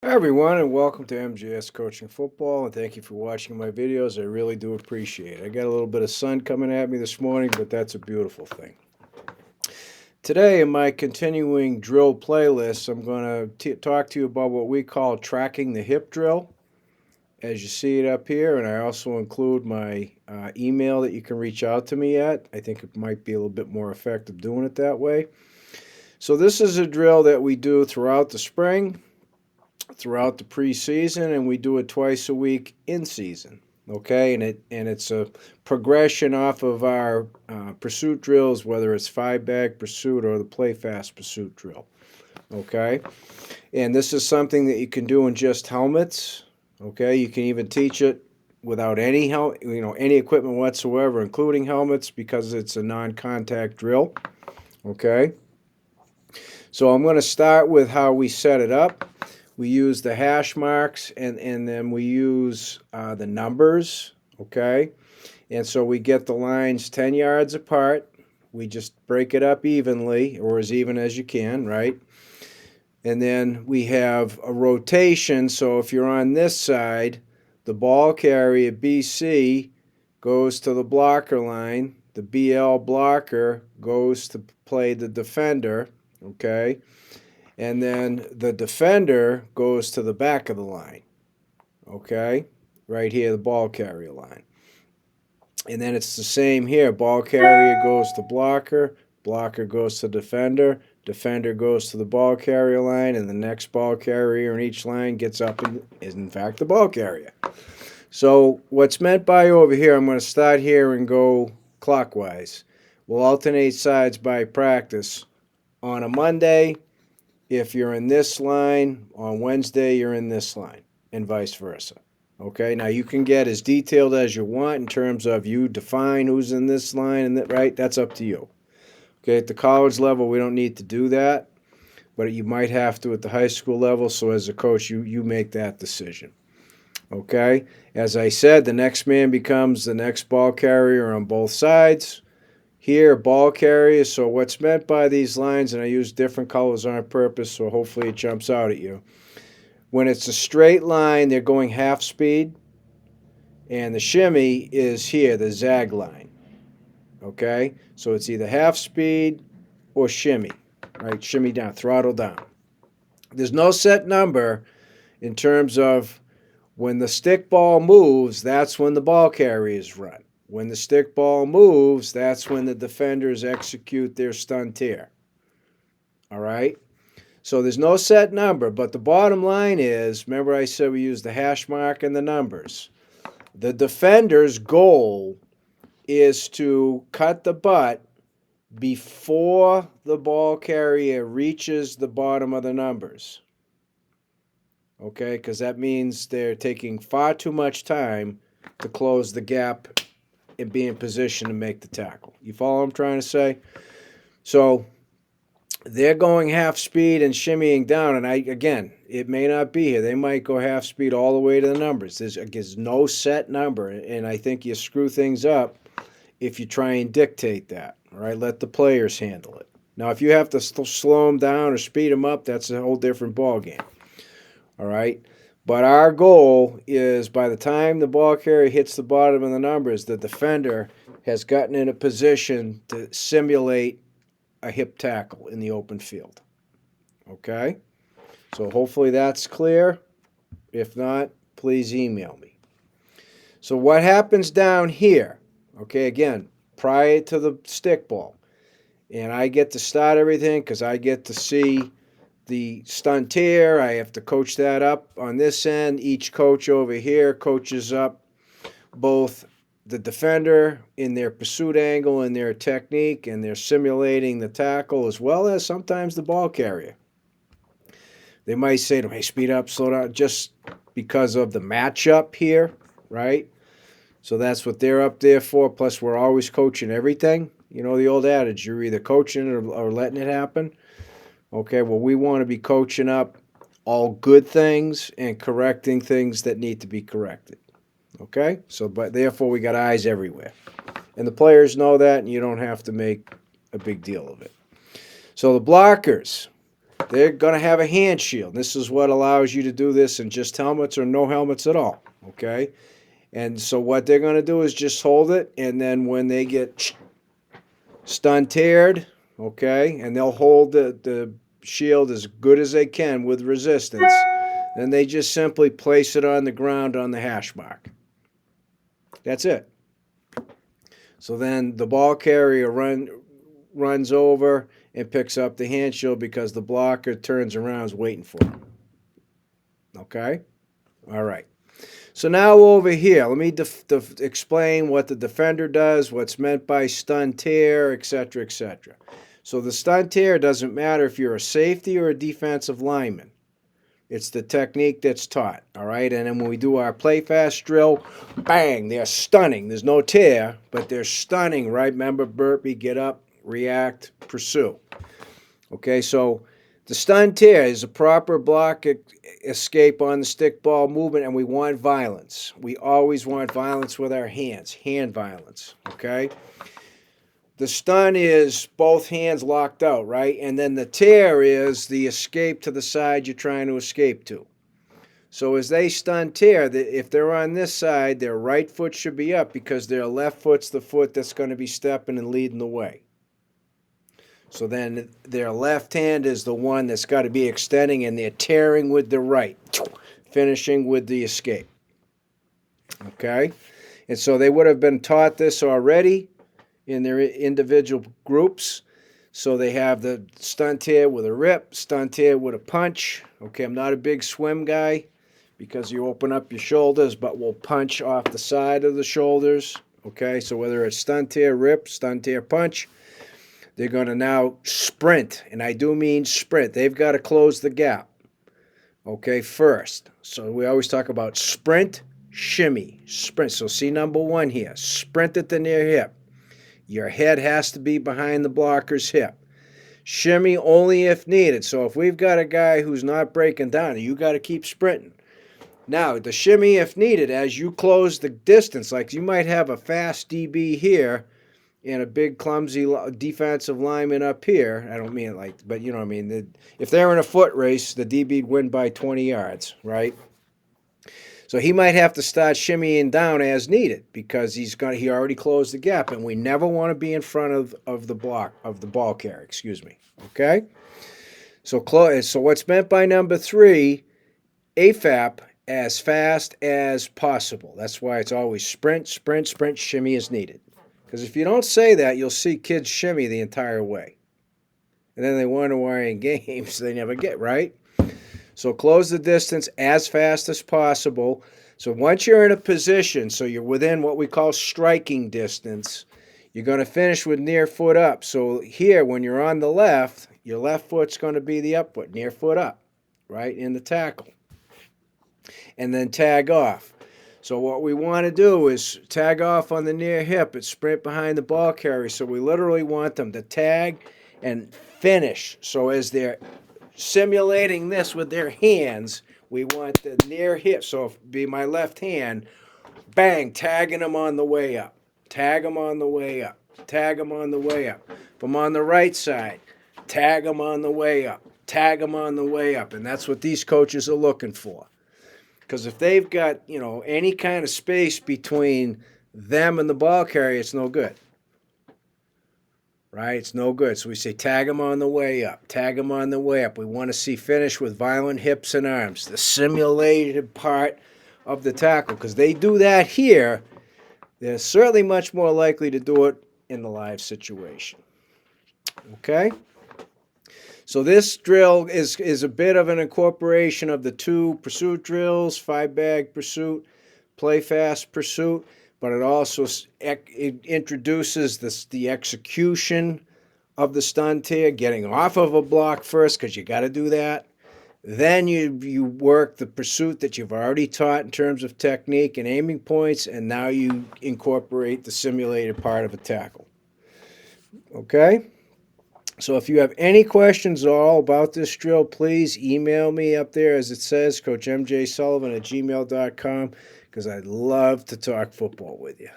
Hi everyone, and welcome to MJS Coaching Football, and thank you for watching my videos. I really do appreciate it. I got a little bit of sun coming at me this morning, but that's a beautiful thing. Today, in my continuing drill playlist, I'm going to talk to you about what we call tracking the hip drill, as you see it up here, and I also include my email that you can reach out to me at. I think it might be a little bit more effective doing it that way. So this is a drill that we do throughout the spring, throughout the preseason, and we do it twice a week in season. Okay, and it's a progression off of our pursuit drills, whether it's 5 bag pursuit or the play fast pursuit drill. Okay, and this is something that you can do in just helmets. Okay, you can even teach it without any equipment whatsoever, including helmets, because it's a non-contact drill. Okay, so I'm going to start with how we set it up. We use the hash marks, and then we use the numbers, okay? And so we get the lines 10 yards apart. We just break it up evenly, or as even as you can, right? And then we have a rotation, so if you're on this side, the ball carrier BC goes to the blocker line. The BL blocker goes to play the defender, okay? And then the defender goes to the back of the line, okay? Right here, the ball carrier line. And then it's the same here. Ball carrier goes to blocker, blocker goes to defender, defender goes to the ball carrier line, and the next ball carrier in each line gets up and is, in fact, the ball carrier. So what's meant by over here, I'm going to start here and go clockwise. We'll alternate sides by practice. On a Monday, if you're in this line, on Wednesday you're in this line, and vice versa. Okay, now you can get as detailed as you want in terms of you define who's in this line and that, right? That's up to you. Okay, at the college level, we don't need to do that, but you might have to at the high school level. So as a coach, you make that decision. Okay, as I said, the next man becomes the next ball carrier on both sides. Here, ball carriers. So what's meant by these lines, and I use different colors on purpose, so hopefully it jumps out at you. When it's a straight line, they're going half speed, and the shimmy is here, the zag line. Okay, so it's either half speed or shimmy, right? Shimmy down, throttle down. There's no set number in terms of when the stick ball moves, that's when the ball carriers run. When the stick ball moves, that's when the defenders execute their stun tear. All right? So there's no set number, but the bottom line is, remember I said we use the hash mark and the numbers. The defender's goal is to cut the butt before the ball carrier reaches the bottom of the numbers. Okay? Because that means they're taking far too much time to close the gap and be in position to make the tackle. You follow what I'm trying to say? So they're going half speed and shimmying down, and again, it may not be here. They might go half speed all the way to the numbers. There's no set number, and I think you screw things up if you try and dictate that. All right, let the players handle it. Now, if you have to slow them down or speed them up, that's a whole different ball game. All right. But our goal is by the time the ball carrier hits the bottom of the numbers, the defender has gotten in a position to simulate a hip tackle in the open field. Okay? So hopefully that's clear. If not, please email me. So what happens down here? Okay, again, prior to the stick ball. And I get to start everything because I get to see the stun tear. I have to coach that up on this end. Each coach over here coaches up both the defender in their pursuit angle and their technique, and they're simulating the tackle as well as sometimes the ball carrier. They might say to me, hey, speed up, slow down, just because of the matchup here, right? So that's what they're up there for. Plus, we're always coaching everything. You know the old adage, you're either coaching it or letting it happen. Okay, well, we want to be coaching up all good things and correcting things that need to be corrected. Okay, so but therefore we got eyes everywhere. And the players know that, and you don't have to make a big deal of it. So the blockers, they're going to have a hand shield. This is what allows you to do this in just helmets or no helmets at all, okay? And so what they're going to do is just hold it, and then when they get stun-teared, okay, and they'll hold the shield as good as they can with resistance, then they just simply place it on the ground on the hash mark. That's it. So then the ball carrier runs over and picks up the hand shield because the blocker turns around, is waiting for him. Okay? All right. So now over here, let me explain what the defender does, what's meant by stun tear, etc., etc. So the stun tear doesn't matter if you're a safety or a defensive lineman. It's the technique that's taught, all right? And then when we do our play fast drill, bang, they're stunning. There's no tear, but they're stunning, right? Remember, burpee, get up, react, pursue. Okay, so the stun tear is a proper block escape on the stickball movement, and we want violence. We always want violence with our hands, hand violence, okay? The stun is both hands locked out, right? And then the tear is the escape to the side you're trying to escape to. So as they stun tear, if they're on this side, their right foot should be up because their left foot's the foot that's going to be stepping and leading the way. So then their left hand is the one that's got to be extending, and they're tearing with the right, finishing with the escape. Okay? And so they would have been taught this already in their individual groups. So they have the stun tear with a rip, stun tear with a punch. Okay, I'm not a big swim guy because you open up your shoulders, but we'll punch off the side of the shoulders. Okay, so whether it's stun tear, rip, stun tear, punch, they're going to now sprint, and I do mean sprint. They've got to close the gap, okay, first. So we always talk about sprint, shimmy, sprint. So see number one here, sprint at the near hip. Your head has to be behind the blocker's hip. Shimmy only if needed. So if we've got a guy who's not breaking down, you got to keep sprinting. Now, the shimmy if needed, as you close the distance, like you might have a fast DB here and a big clumsy defensive lineman up here. I don't mean it like, but you know what I mean. If they're in a foot race, the DB'd win by 20 yards, right? So he might have to start shimmying down as needed because he already closed the gap, and we never want to be in front of the ball carrier, excuse me. Okay? So what's meant by number 3, AFAP, as fast as possible. That's why it's always sprint, sprint, sprint, shimmy as needed. Because if you don't say that, you'll see kids shimmy the entire way. And then they wonder why in games they never get, right? So close the distance as fast as possible. So once you're in a position, so you're within what we call striking distance, you're going to finish with near foot up. So here, when you're on the left, your left foot's going to be the up foot, near foot up, right, in the tackle. And then tag off. So what we want to do is tag off on the near hip and sprint behind the ball carrier. So we literally want them to tag and finish. So as they're simulating this with their hands, we want the near hip. So if it be my left hand, bang, tagging them on the way up. Tag them on the way up. Tag them on the way up. If I'm on the right side, tag them on the way up. Tag them on the way up. And that's what these coaches are looking for. Because if they've got, any kind of space between them and the ball carrier, it's no good. Right? It's no good. So we say tag them on the way up. Tag them on the way up. We want to see finish with violent hips and arms, the simulated part of the tackle. Because they do that here, they're certainly much more likely to do it in the live situation. Okay? So this drill is a bit of an incorporation of the 2 pursuit drills, 5-bag pursuit, play fast pursuit, but it also it introduces the execution of the stun tear, getting off of a block first because you got to do that. Then you work the pursuit that you've already taught in terms of technique and aiming points, and now you incorporate the simulated part of a tackle. Okay? So if you have any questions at all about this drill, please email me up there as it says, CoachMJSullivan@gmail.com, because I'd love to talk football with you.